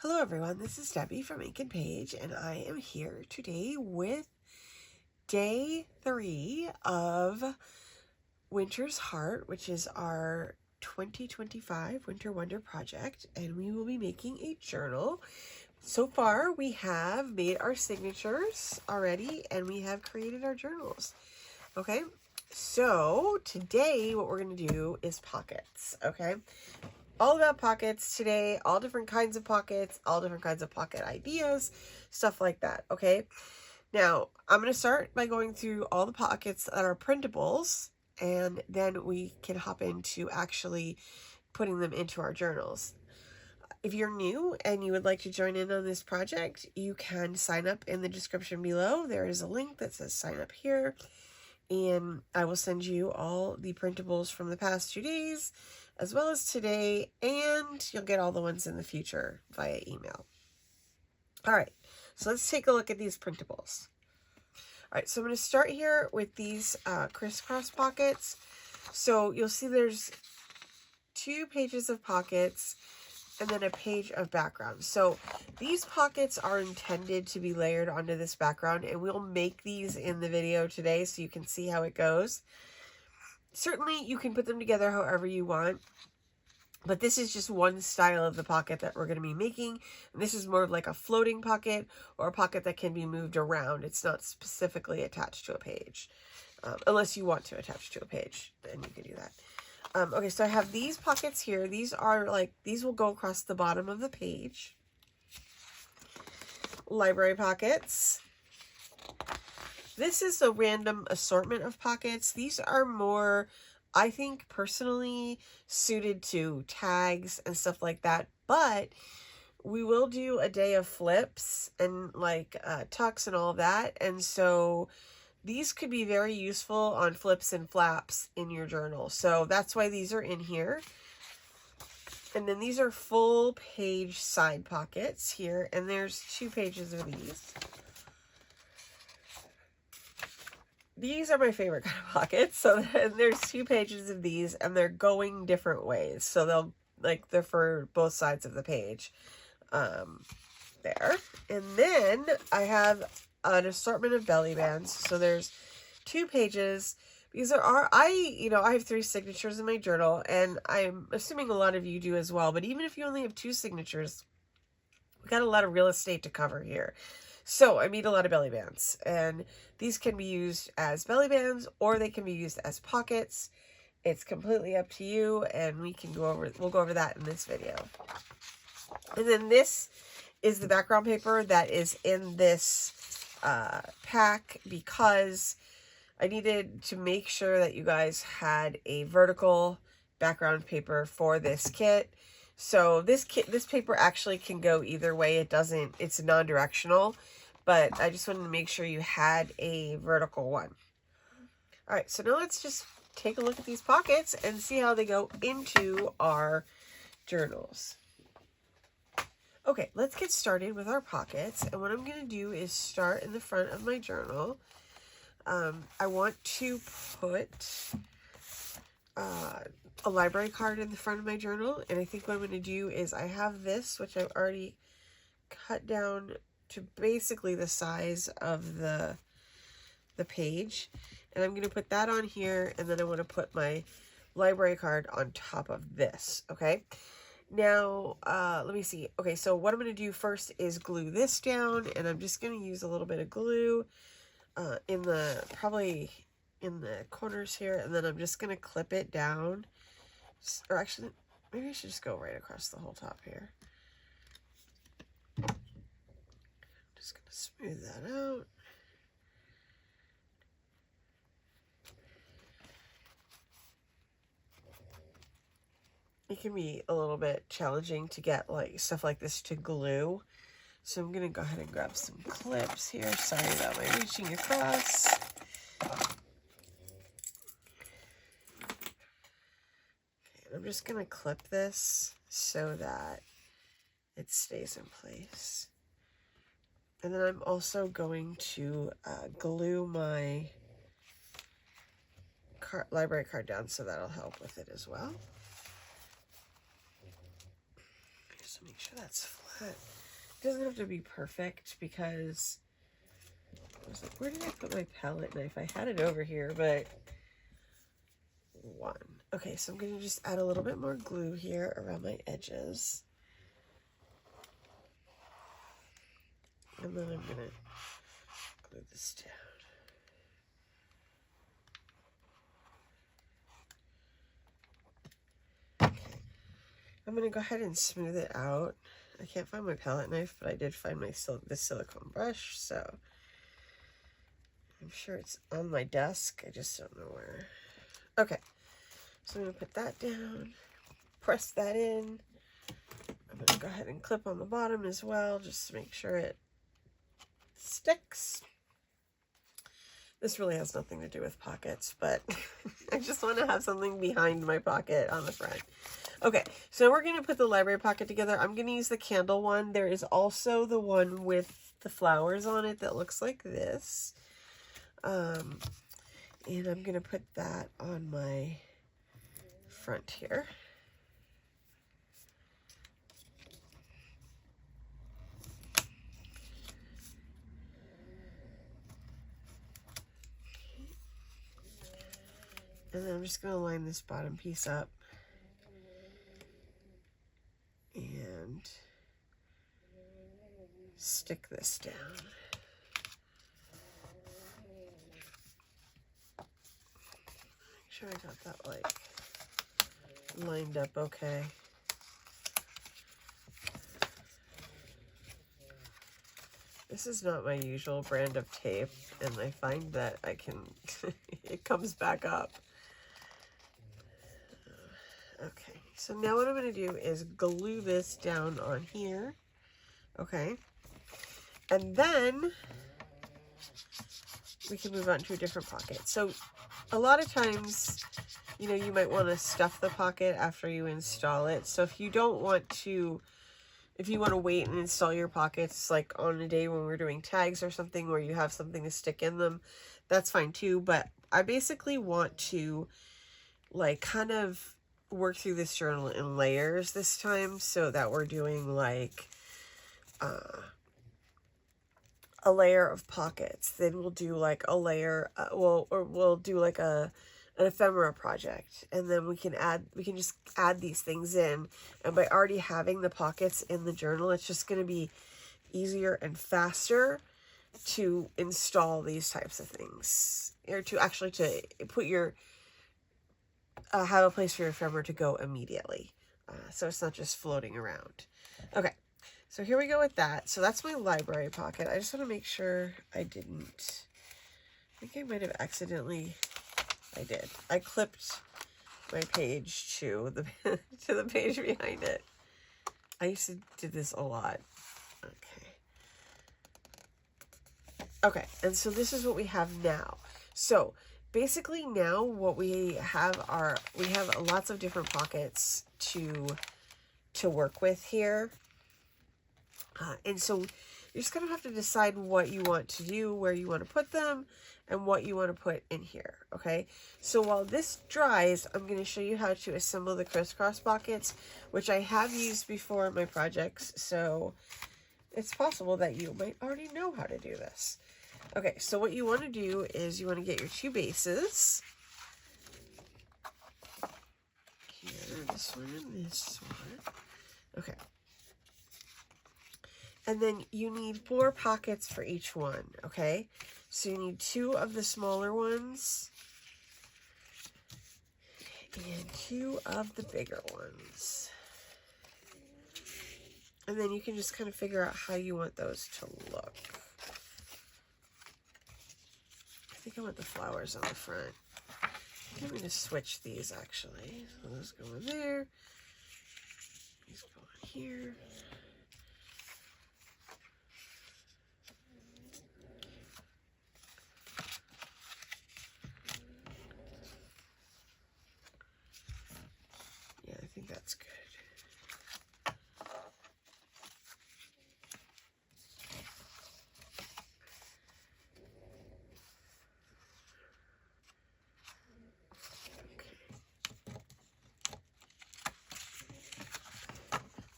Hello everyone, this is Debbie from Ink and Page, and I am here today with day 3 of Winter's Heart, which is our 2025 Winter Wonder project, and we will be making a journal. So far, we have made our signatures already, and we have created our journals. Okay, so today what we're going to do is pockets, okay? All about pockets today, all different kinds of pockets, all different kinds of pocket ideas, stuff like that, okay? Now, I'm going to start by going through all the pockets that are printables, and then we can hop into actually putting them into our journals. If you're new and you would like to join in on this project, you can sign up in the description below. There is a link that says sign up here, and I will send you all the printables from the past 2 days, as well as today, and you'll get all the ones in the future via email. All right, so let's take a look at these printables. All right, so I'm going to start here with these crisscross pockets. So you'll see there's 2 pages of pockets and then a page of background. So these pockets are intended to be layered onto this background, and we'll make these in the video today so you can see how it goes. Certainly, you can put them together however you want, but this is just one style of the pocket that we're going to be making. And this is more of like a floating pocket or a pocket that can be moved around. It's not specifically attached to a page, unless you want to attach to a page, then you can do that. Okay, so I have these pockets here. These will go across the bottom of the page. Library pockets. This is a random assortment of pockets. These are more, I think, personally suited to tags and stuff like that. But we will do a day of flips and like tucks and all of that. And so these could be very useful on flips and flaps in your journal. So that's why these are in here. And then these are full page side pockets here. And there's 2 pages of these. These are my favorite kind of pockets. So there's 2 pages of these, and they're going different ways. So they're for both sides of the page. There. And then I have an assortment of belly bands. So there's 2 pages. These I have 3 signatures in my journal, and I'm assuming a lot of you do as well. But even if you only have 2 signatures, we got a lot of real estate to cover here. So I made a lot of belly bands, and these can be used as belly bands or they can be used as pockets. It's completely up to you, and we'll go over that in this video. And then this is the background paper that is in this pack, because I needed to make sure that you guys had a vertical background paper for this kit. So this paper actually can go either way. It's non-directional, but I just wanted to make sure you had a vertical one. All right, so now let's just take a look at these pockets and see how they go into our journals. Okay, let's get started with our pockets. And what I'm going to do is start in the front of my journal. I want to put a library card in the front of my journal, and I think what I'm going to do is I have this, which I've already cut down to basically the size of the page, and I'm going to put that on here, and then I want to put my library card on top of this. Okay, now let me see. Okay, so what I'm going to do first is glue this down, and I'm just going to use a little bit of glue probably in the corners here, and then I'm just going to clip it down. Or actually, maybe I should just go right across the whole top here. Just going to smooth that out. It can be a little bit challenging to get like stuff like this to glue. So I'm going to go ahead and grab some clips here. Sorry about my reaching across. I'm just going to clip this so that it stays in place. And then I'm also going to glue my library card down, so that'll help with it as well. Just make sure that's flat. But it doesn't have to be perfect because I was like, where did I put my palette knife? I had it over here, but one. Okay, so I'm going to just add a little bit more glue here around my edges. And then I'm going to glue this down. I'm going to go ahead and smooth it out. I can't find my palette knife, but I did find my this silicone brush, so I'm sure it's on my desk. I just don't know where. Okay, so I'm going to put that down, press that in. I'm going to go ahead and clip on the bottom as well, just to make sure it sticks. This really has nothing to do with pockets, but I just want to have something behind my pocket on the front. Okay, so we're going to put the library pocket together. I'm going to use the candle one. There is also the one with the flowers on it that looks like this. And I'm going to put that on my front here. And then I'm just going to line this bottom piece up and stick this down. Make sure I got that like lined up okay. This is not my usual brand of tape, and I find that I can, it comes back up. Okay, so now what I'm going to do is glue this down on here, okay? And then we can move on to a different pocket. So a lot of times, you know, you might want to stuff the pocket after you install it. So if you don't want to, if you want to wait and install your pockets like on a day when we're doing tags or something where you have something to stick in them, that's fine too. But I basically want to like kind of work through this journal in layers this time, so that we're doing like a layer of pockets, then we'll do like a layer, we'll do like an ephemera project, and then we can just add these things in, and by already having the pockets in the journal, it's just going to be easier and faster to install these types of things, or to actually to put your have a place for your ephemera to go immediately, so it's not just floating around. Okay, so here we go with that. So that's my library pocket. I just want to make sure I didn't, I think I might have accidentally, I did. I clipped my page to the to the page behind it. I used to do this a lot. Okay, and so this is what we have now. So basically now what we have are, we have lots of different pockets to work with here. And so you're just going to have to decide what you want to do, where you want to put them, and what you want to put in here, okay? So while this dries, I'm going to show you how to assemble the crisscross pockets, which I have used before in my projects, so it's possible that you might already know how to do this. Okay, so what you want to do is you want to get your two bases. Here, this one and this one. Okay. And then you need 4 pockets for each one, okay? So you need 2 of the smaller ones and 2 of the bigger ones. And then you can just kind of figure out how you want those to look. I think I want the flowers on the front. I'm going to switch these actually. So those go in there. These go in here. Yeah, I think that's good.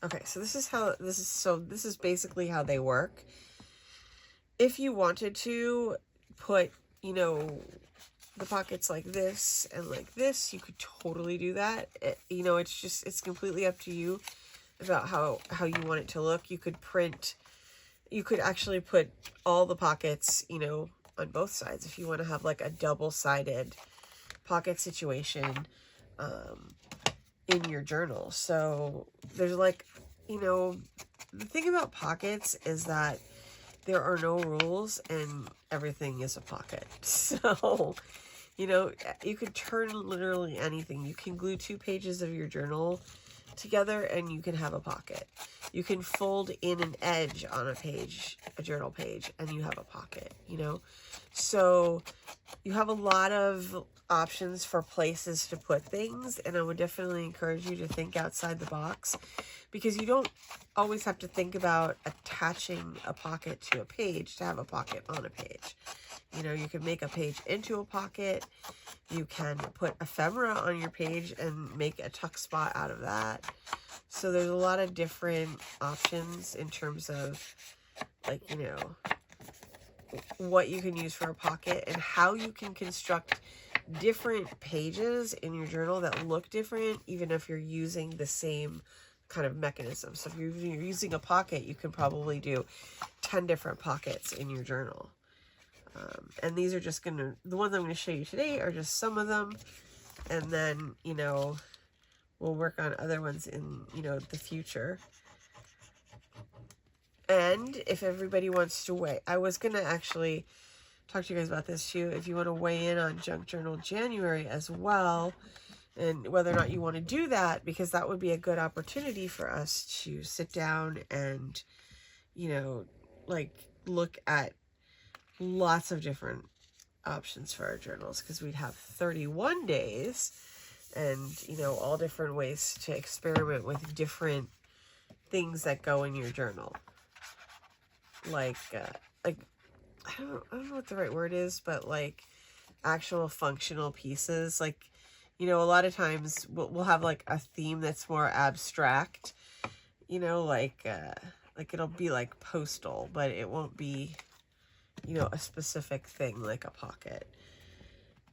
Okay, so this is basically how they work. If you wanted to put, you know, the pockets like this and like this, you could totally do that. You know, it's completely up to you about how you want it to look. You could actually put all the pockets, you know, on both sides if you want to have like a double-sided pocket situation in your journal. So there's like, you know, the thing about pockets is that there are no rules and everything is a pocket. So, you know, you could turn literally anything. You can glue 2 pages of your journal together and you can have a pocket. You can fold in an edge on a page, a journal page, and you have a pocket, you know? So you have a lot of options for places to put things, and I would definitely encourage you to think outside the box, because you don't always have to think about attaching a pocket to a page to have a pocket on a page. You know, you can make a page into a pocket. You can put ephemera on your page and make a tuck spot out of that. So there's a lot of different options in terms of, like, you know, what you can use for a pocket and how you can construct different pages in your journal that look different, even if you're using the same kind of mechanism. So if you're using a pocket, you can probably do 10 different pockets in your journal. And these are just the ones I'm going to show you today are just some of them. And then, you know, we'll work on other ones in, you know, the future. And if everybody wants to weigh, I was going to actually talk to you guys about this too. If you want to weigh in on Junk Journal January as well, and whether or not you want to do that, because that would be a good opportunity for us to sit down and, you know, like look at lots of different options for our journals, because we'd have 31 days and, you know, all different ways to experiment with different things that go in your journal. Like I don't know what the right word is, but like actual functional pieces. Like, you know, a lot of times we'll have like a theme that's more abstract, you know, like it'll be like postal, but it won't be, you know, a specific thing like a pocket.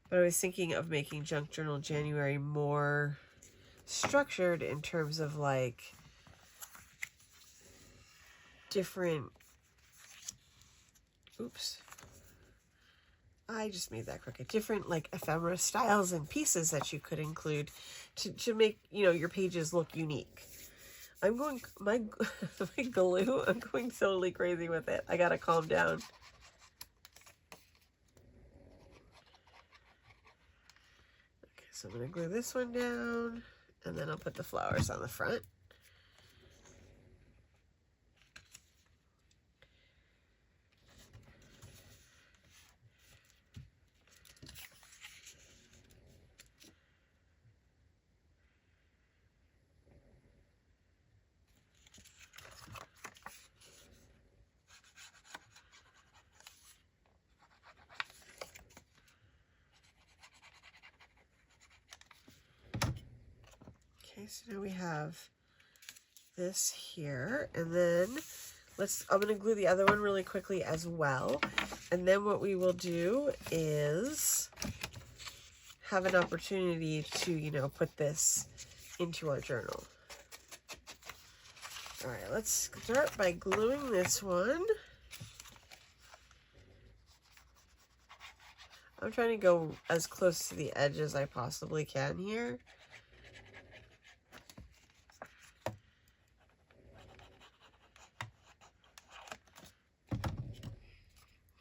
But I was thinking of making Junk Journal January more structured in terms of like different, oops, I just made that crooked, different like ephemera styles and pieces that you could include to make, you know, your pages look unique. I'm going, my glue, I'm going totally crazy with it. I gotta calm down. Okay, so I'm gonna glue this one down, and then I'll put the flowers on the front. Okay, so now we have this here, and then I'm going to glue the other one really quickly as well. And then what we will do is have an opportunity to, you know, put this into our journal. All right, let's start by gluing this one. I'm trying to go as close to the edge as I possibly can here.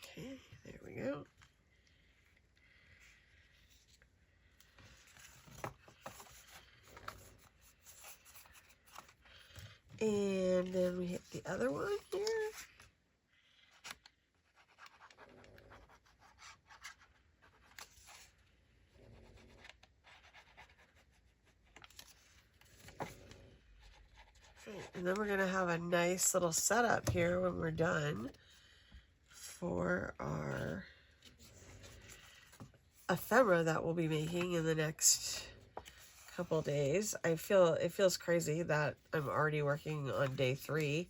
Okay, there we go. And then we hit the other one here. And then we're going to have a nice little setup here when we're done for our ephemera that we'll be making in the next couple days. It feels crazy that I'm already working on day 3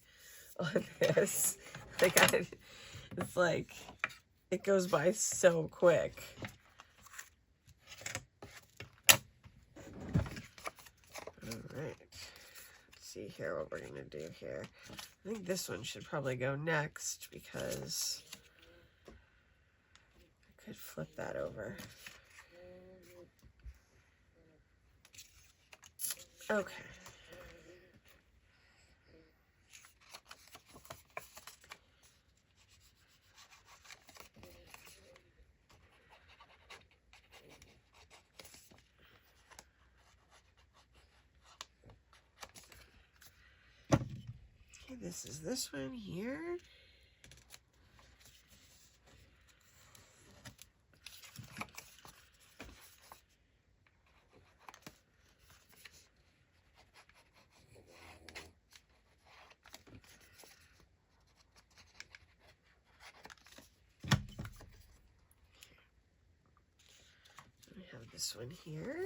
on this. It's like, it goes by so quick. Alright, let's see here what we're going to do here. I think this one should probably go next because I could flip that over. Okay. This is this one here. We have this one here.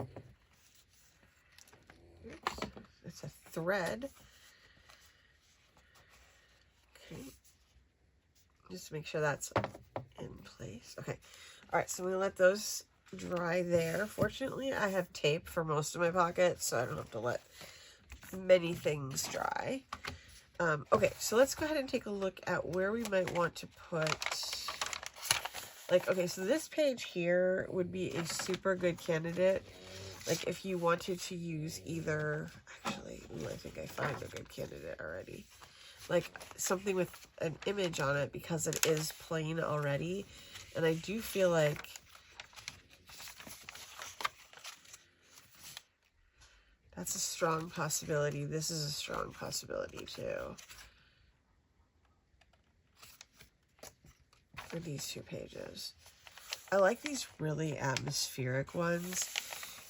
Oops, it's a thread. Okay, just to make sure that's in place. Okay, all right, so I'm gonna let those dry there. Fortunately, I have tape for most of my pockets, so I don't have to let many things dry. Okay, so let's go ahead and take a look at where we might want to put, like, okay, so this page here would be a super good candidate. Like, if you wanted to use either, actually, ooh, I think I found a good candidate already. Like, something with an image on it because it is plain already. And I do feel like that's a strong possibility. This is a strong possibility, too. For these 2 pages. I like these really atmospheric ones.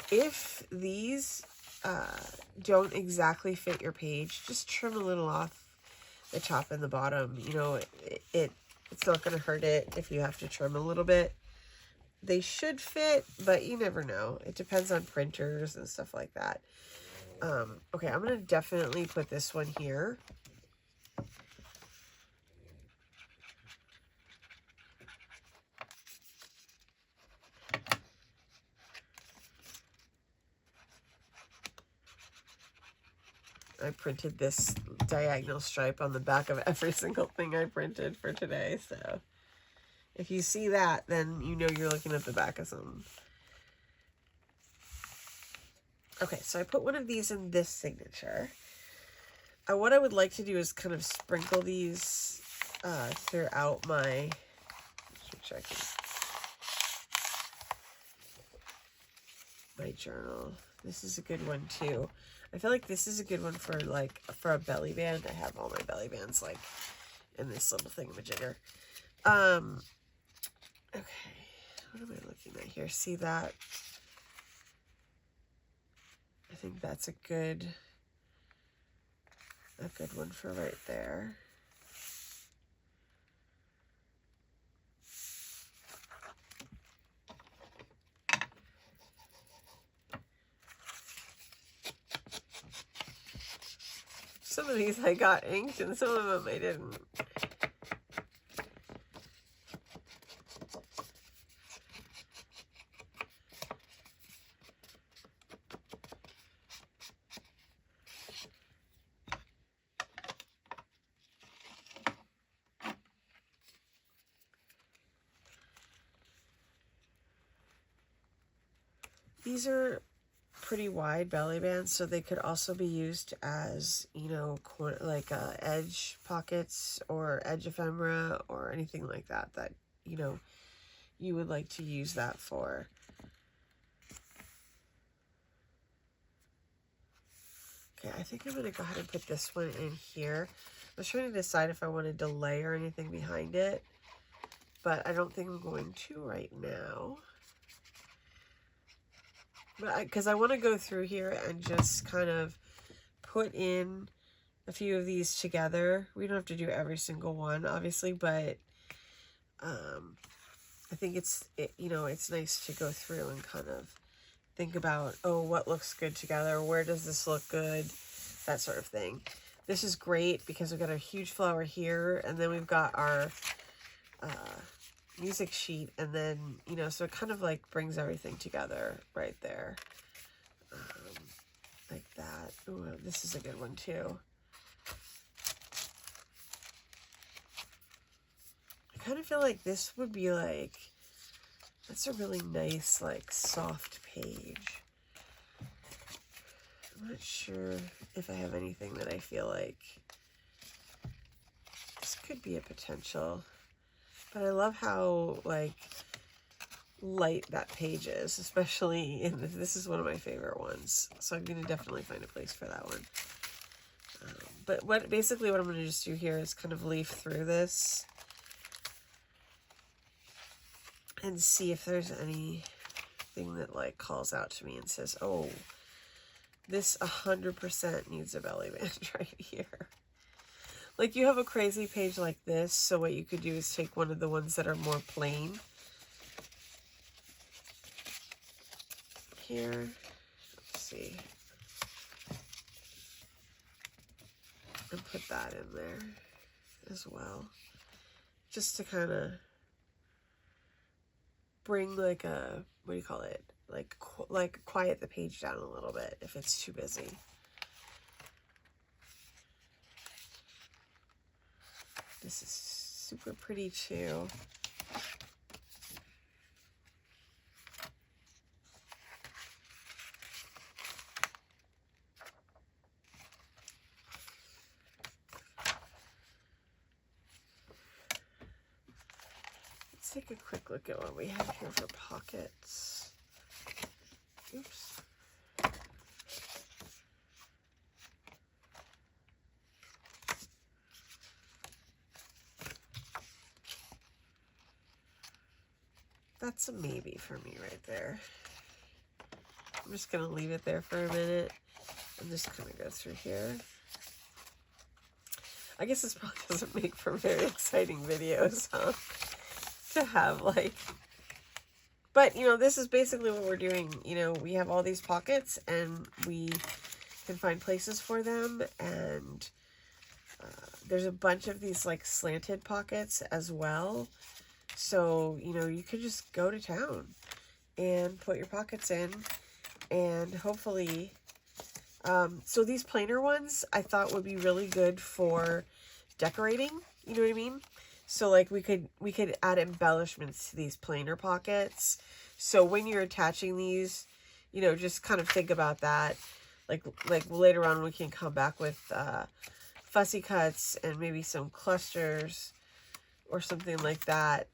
If these don't exactly fit your page, just trim a little off the top and the bottom. You know, it's not going to hurt it if you have to trim a little bit. They should fit, but you never know. It depends on printers and stuff like that. Okay, I'm going to definitely put this one here. I printed this diagonal stripe on the back of every single thing I printed for today, so if you see that, then you know you're looking at the back of something. Okay, so I put one of these in this signature. What I would like to do is kind of sprinkle these throughout my, my journal. This is a good one too. I feel like this is a good one for a belly band. I have all my belly bands like in this little thingamajigger. Okay, what am I looking at here? See that? I think that's a good one for right there. Some of these I got inked and some of them I didn't. These are pretty wide belly bands, so they could also be used as, you know, like edge pockets or edge ephemera or anything like that that, you know, you would like to use that for. Okay, I think I'm going to go ahead and put this one in here. I was trying to decide if I wanted to layer anything behind it, but I don't think I'm going to right now. But because I want to go through here and just kind of put in a few of these together. We don't have to do every single one, obviously, but I think it's nice to go through and kind of think about, oh, what looks good together? Where does this look good? That sort of thing. This is great because we've got a huge flower here, and then we've got our music sheet, and then, you know, so it kind of like brings everything together right there. Like that. Ooh, this is a good one too. I kind of feel like this would be like, that's a really nice, like, soft page. I'm not sure if I have anything that I feel like this could be a potential. But I love how, like, light that page is, especially in this is one of my favorite ones. So I'm going to definitely find a place for that one. But basically what I'm going to just do here is kind of leaf through this and see if there's anything that like calls out to me and says, oh, this 100% needs a belly band right here. Like, you have a crazy page like this, so what you could do is take one of the ones that are more plain here. Let's see. And put that in there as well. Just to kind of bring like a, what do you call it? Like quiet the page down a little bit if it's too busy. This is super pretty too. Let's take a quick look at what we have here for pockets. Oops. That's a maybe for me right there. I'm just going to leave it there for a minute. I'm just going to go through here. I guess this probably doesn't make for very exciting videos, huh? To have like, but you know, this is basically what we're doing. You know, we have all these pockets and we can find places for them, and there's a bunch of these like slanted pockets as well. So, you know, you could just go to town and put your pockets in, and hopefully, so these plainer ones I thought would be really good for decorating, you know what I mean? So like we could add embellishments to these plainer pockets. So when you're attaching these, you know, just kind of think about that. Like later on we can come back with fussy cuts and maybe some clusters or something like that,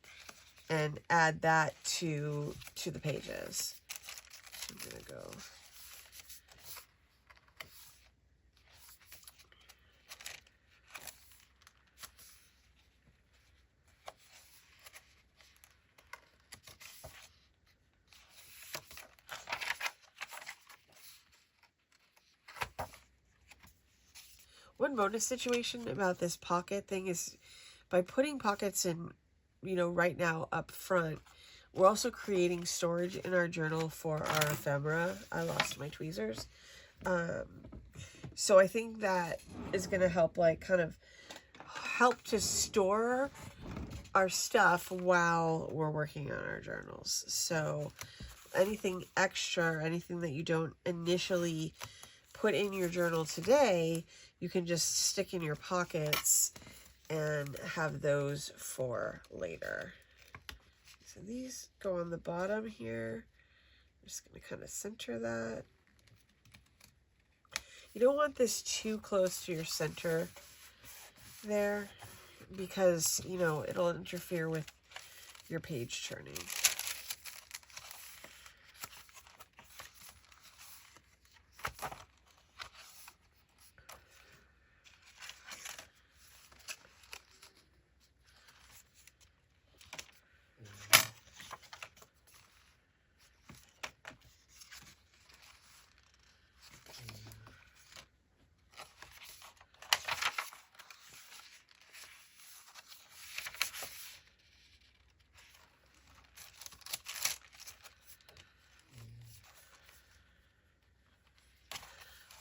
and add that to the pages. I'm gonna go. One bonus situation about this pocket thing is by putting pockets in, you know, right now up front, we're also creating storage in our journal for our ephemera. I lost my tweezers. So I think that is going to help, like, kind of help to store our stuff while we're working on our journals. So anything extra, anything that you don't initially put in your journal today, you can just stick in your pockets and have those for later. So these go on the bottom here. I'm just going to kind of center that. You don't want this too close to your center there, because, you know, it'll interfere with your page turning.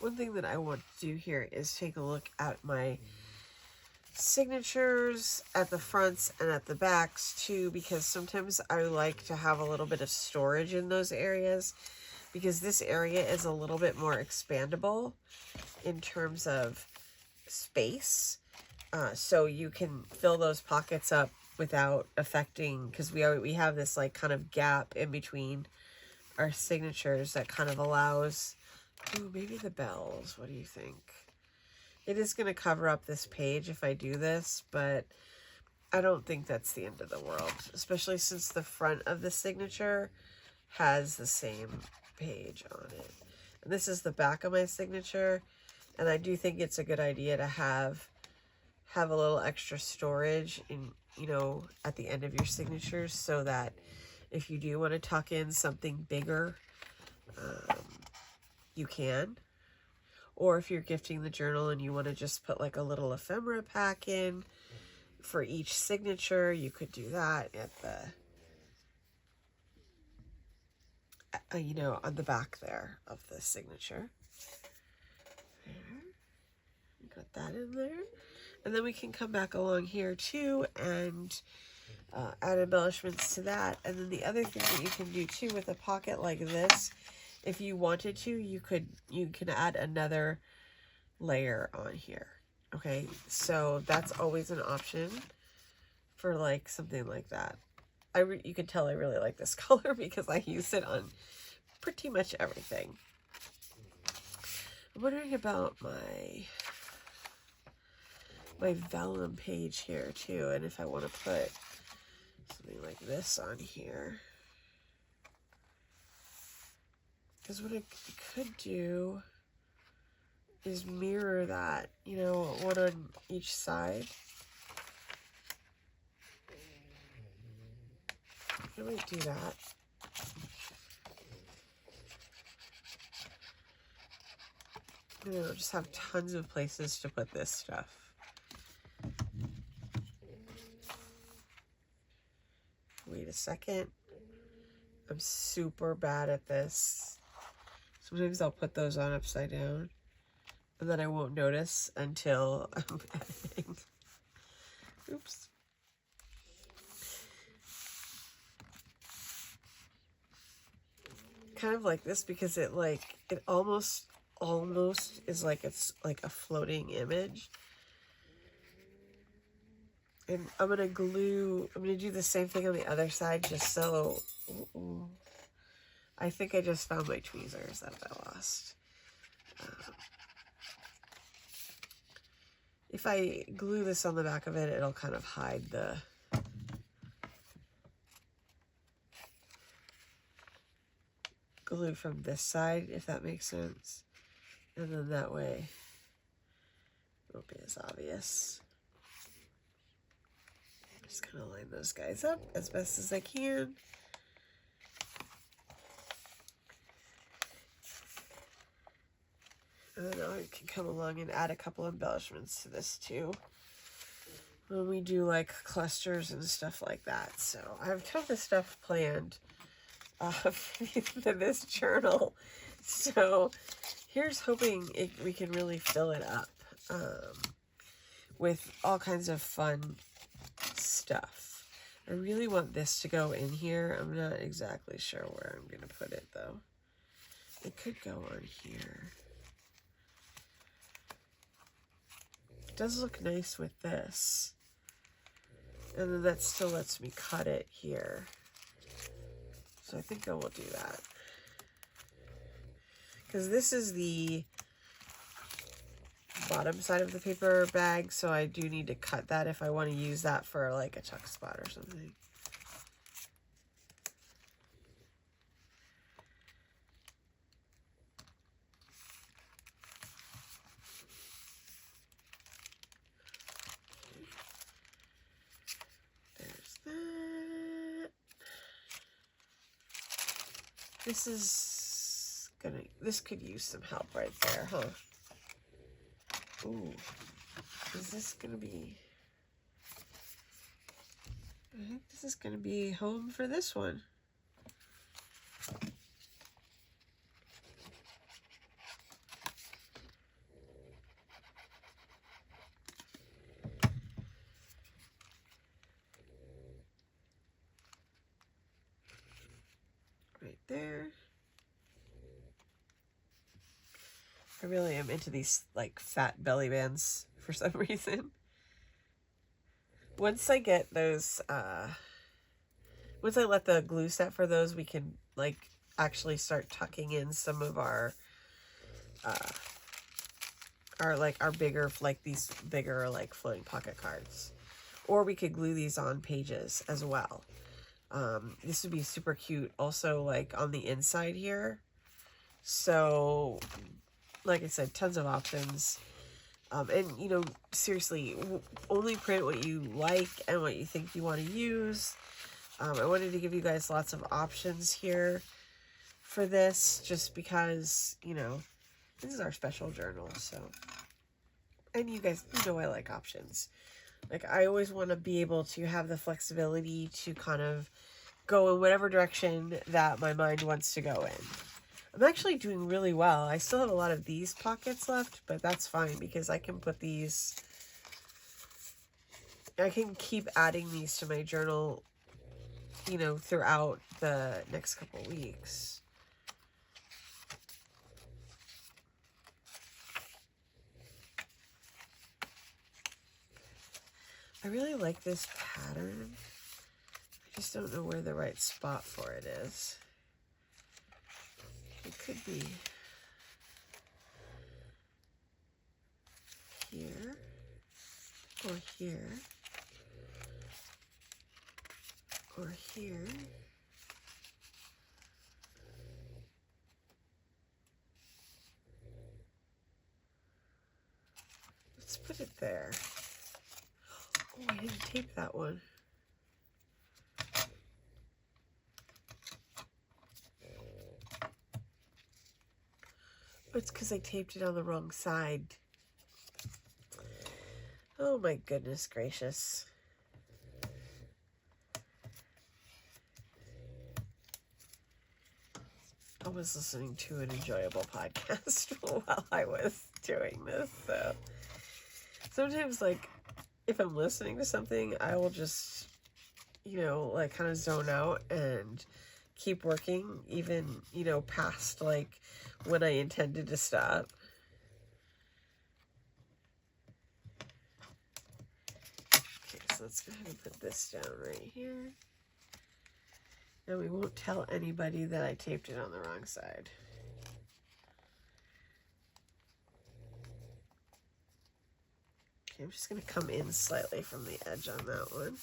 one thing that I want to do here is take a look at my signatures at the fronts and at the backs too, because sometimes I like to have a little bit of storage in those areas, because this area is a little bit more expandable in terms of space. So you can fill those pockets up without affecting, because we have this like kind of gap in between our signatures that kind of allows, ooh, maybe the bells. What do you think? It is going to cover up this page if I do this, but I don't think that's the end of the world, especially since the front of the signature has the same page on it. And this is the back of my signature, and I do think it's a good idea to have a little extra storage in, you know, at the end of your signatures, so that if you do want to tuck in something bigger, you can. Or if you're gifting the journal and you want to just put like a little ephemera pack in for each signature, you could do that at the, you know, on the back there of the signature. There. Got that in there. And then we can come back along here too and add embellishments to that. And then the other thing that you can do too with a pocket like this, if you wanted to, you can add another layer on here. Okay, so that's always an option for like something like that. You can tell I really like this color because I use it on pretty much everything. I'm wondering about my vellum page here too, and if I want to put something like this on here. Because what I could do is mirror that, you know, one on each side. I might do that. And then I'll just have tons of places to put this stuff. Wait a second. I'm super bad at this. Sometimes I'll put those on upside down, and then I won't notice until I'm editing. Oops. Kind of like this because it almost is like it's like a floating image. And I'm gonna do the same thing on the other side just so, I think I just found my tweezers that I lost. If I glue this on the back of it, it'll kind of hide the glue from this side, if that makes sense. And then that way it won't be as obvious. Just kind of line those guys up as best as I can. And then I can come along and add a couple embellishments to this too, when we do like clusters and stuff like that. So I have tons of stuff planned for this journal. So here's hoping we can really fill it up with all kinds of fun stuff. I really want this to go in here. I'm not exactly sure where I'm going to put it though. It could go on here. It does look nice with this. And then that still lets me cut it here. So I think I will do that. Because this is the bottom side of the paper bag, so I do need to cut that if I want to use that for like a tuck spot or something. There's that. This could use some help right there, huh? Ooh, is this gonna be, I think this is gonna be home for this one. I really am into these like fat belly bands for some reason. Once I get those, once I let the glue set for those, we can like actually start tucking in some of our bigger, like these bigger like floating pocket cards. Or we could glue these on pages as well. This would be super cute also like on the inside here. So like I said, tons of options. And you know, seriously, only print what you like and what you think you want to use. I wanted to give you guys lots of options here for this, just because, you know, this is our special journal, so. And you guys, you know I like options. Like, I always want to be able to have the flexibility to kind of go in whatever direction that my mind wants to go in. I'm actually doing really well. I still have a lot of these pockets left, but that's fine because I can put these, I can keep adding these to my journal, you know, throughout the next couple weeks. I really like this pattern. I just don't know where the right spot for it is. It could be here or here or here. Let's put it there. Oh, I didn't tape that one. It's because I taped it on the wrong side. Oh my goodness gracious. I was listening to an enjoyable podcast while I was doing this, so sometimes, like, if I'm listening to something, I will just, you know, like, kind of zone out and keep working, even, you know, past, like, when I intended to stop. Okay, so let's go ahead and put this down right here. And we won't tell anybody that I taped it on the wrong side. Okay, I'm just going to come in slightly from the edge on that one.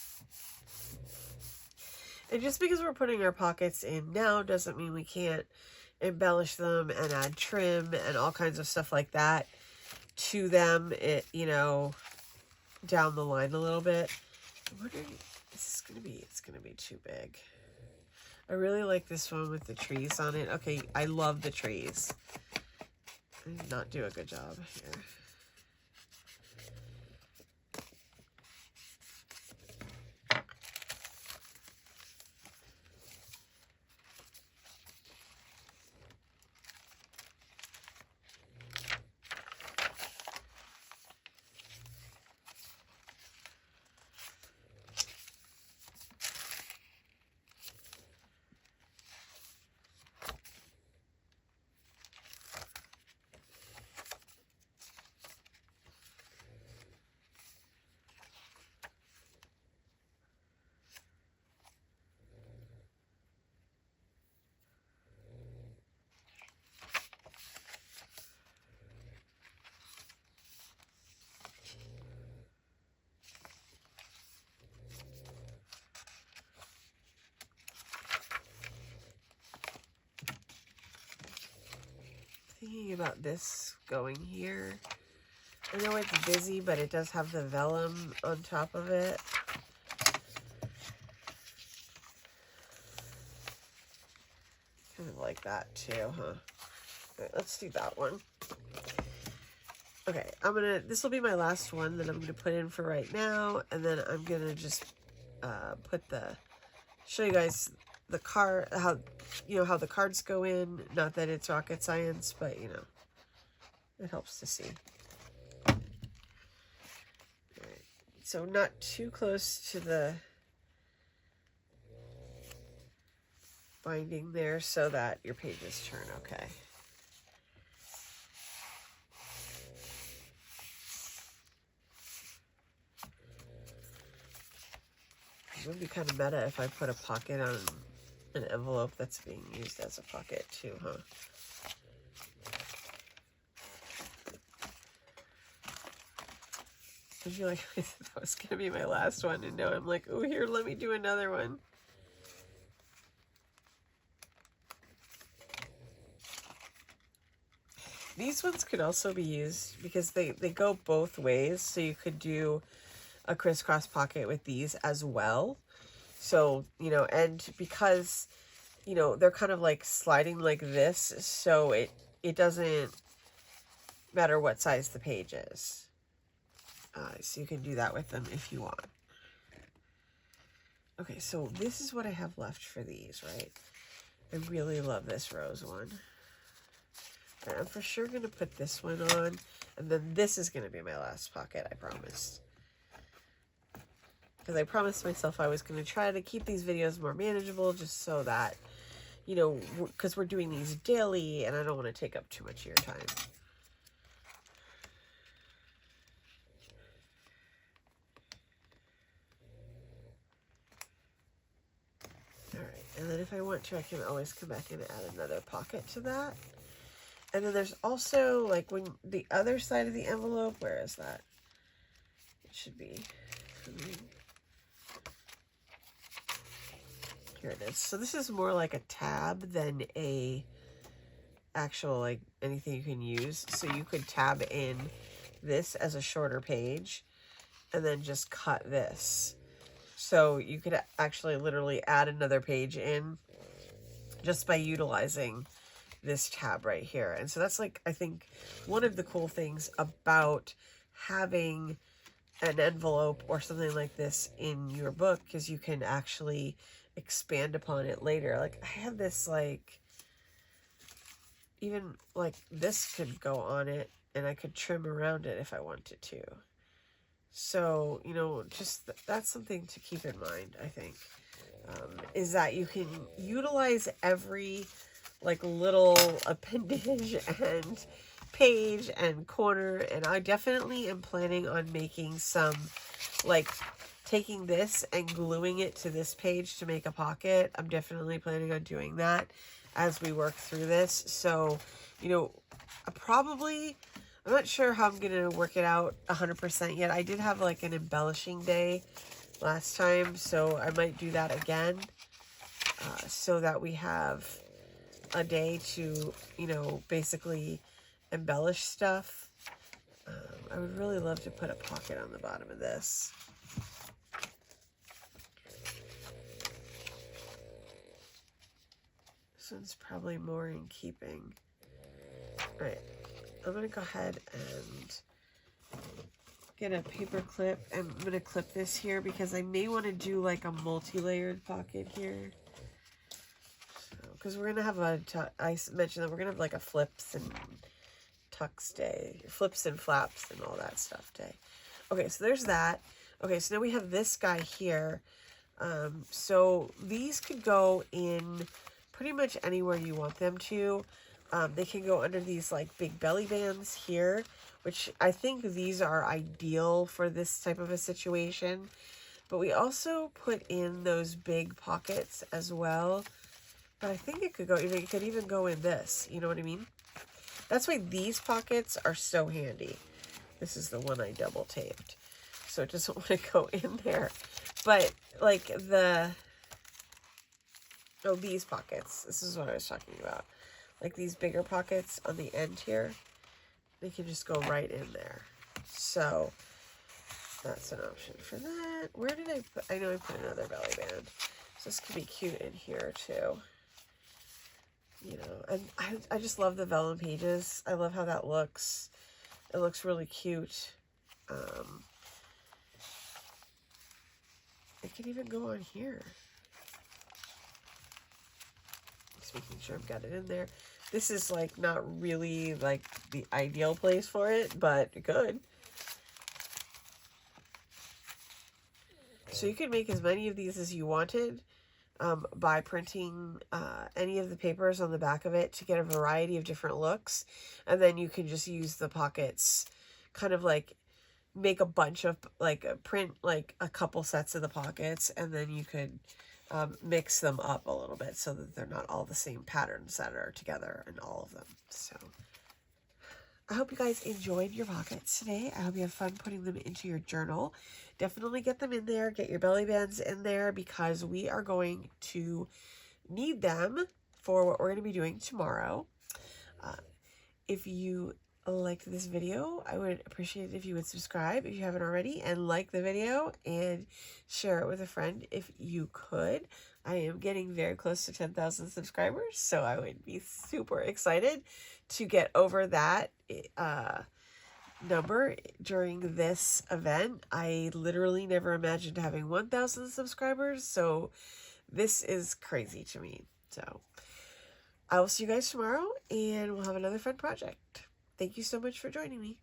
And just because we're putting our pockets in now doesn't mean we can't embellish them and add trim and all kinds of stuff like that to them, you know, down the line a little bit. I'm wondering, it's going to be too big. I really like this one with the trees on it. Okay, I love the trees. I did not do a good job here. Thinking about this going here. I know it's busy, but it does have the vellum on top of it. Kind of like that too, huh? Alright, let's do that one. Okay, this will be my last one that I'm gonna put in for right now, and then I'm gonna just show you guys the card, how the cards go in. Not that it's rocket science, but, you know, it helps to see. All right. So not too close to the binding there so that your pages turn okay. It would be kind of meta if I put a pocket on an envelope that's being used as a pocket too, huh? I feel like that was going to be my last one, and now I'm like, oh, here, let me do another one. These ones could also be used because they go both ways, so you could do a crisscross pocket with these as well. So, you know, and because, you know, they're kind of like sliding like this, so it doesn't matter what size the page is. So you can do that with them if you want. Okay, so this is what I have left for these, right? I really love this rose one. And I'm for sure going to put this one on, and then this is going to be my last pocket, I promise. Because I promised myself I was going to try to keep these videos more manageable, just so that, you know, because we're doing these daily, and I don't want to take up too much of your time. Alright, and then if I want to, I can always come back and add another pocket to that. And then there's also, like, when the other side of the envelope, where is that? It should be here it is. So this is more like a tab than a actual, like, anything you can use. So you could tab in this as a shorter page and then just cut this. So you could actually literally add another page in just by utilizing this tab right here. And so that's, like, I think one of the cool things about having an envelope or something like this in your book, because you can actually expand upon it later. Like, I have this, like, even like this could go on it, and I could trim around it if I wanted to. So, you know, just that's something to keep in mind, I think, is that you can utilize every, like, little appendage and page and corner. And I definitely am planning on making some, like, taking this and gluing it to this page to make a pocket. I'm definitely planning on doing that as we work through this. So, you know, I'm not sure how I'm going to work it out 100% yet. I did have, like, an embellishing day last time, so I might do that again, so that we have a day to, you know, basically embellish stuff. I would really love to put a pocket on the bottom of this. This one's probably more in keeping. All right, I'm going to go ahead and get a paper clip, and I'm going to clip this here because I may want to do, like, a multi-layered pocket here. Because we're going to have I mentioned that we're going to have, like, a flips and tucks day, flips and flaps and all that stuff day. Okay, so there's that. Okay, so now we have this guy here. So these could go in pretty much anywhere you want them to. They can go under these, like, big belly bands here, which I think these are ideal for this type of a situation. But we also put in those big pockets as well. But I think it could even go in this, you know what I mean? That's why these pockets are so handy. This is the one I double taped, so it doesn't want to go in there. But, like, these pockets, this is what I was talking about. Like, these bigger pockets on the end here, they can just go right in there. So that's an option for that. Where did I put? I know I put another belly band. So this could be cute in here too. You know, and I just love the vellum pages. I love how that looks. It looks really cute. It can even go on here. Just making sure I've got it in there. This is, like, not really, like, the ideal place for it, but good. So you could make as many of these as you wanted by printing any of the papers on the back of it to get a variety of different looks. And then you can just use the pockets kind of, like, make a bunch of, like, print like a couple sets of the pockets, and then you could mix them up a little bit so that they're not all the same patterns that are together in all of them. So I hope you guys enjoyed your pockets today. I hope you have fun putting them into your journal. Definitely get them in there. Get your belly bands in there, because we are going to need them for what we're going to be doing tomorrow. If you liked this video, I would appreciate it if you would subscribe if you haven't already, and like the video and share it with a friend if you could. I am getting very close to 10,000 subscribers, so I would be super excited to get over that number during this event. I literally never imagined having 1,000 subscribers, so this is crazy to me. So I will see you guys tomorrow, and we'll have another fun project. Thank you so much for joining me.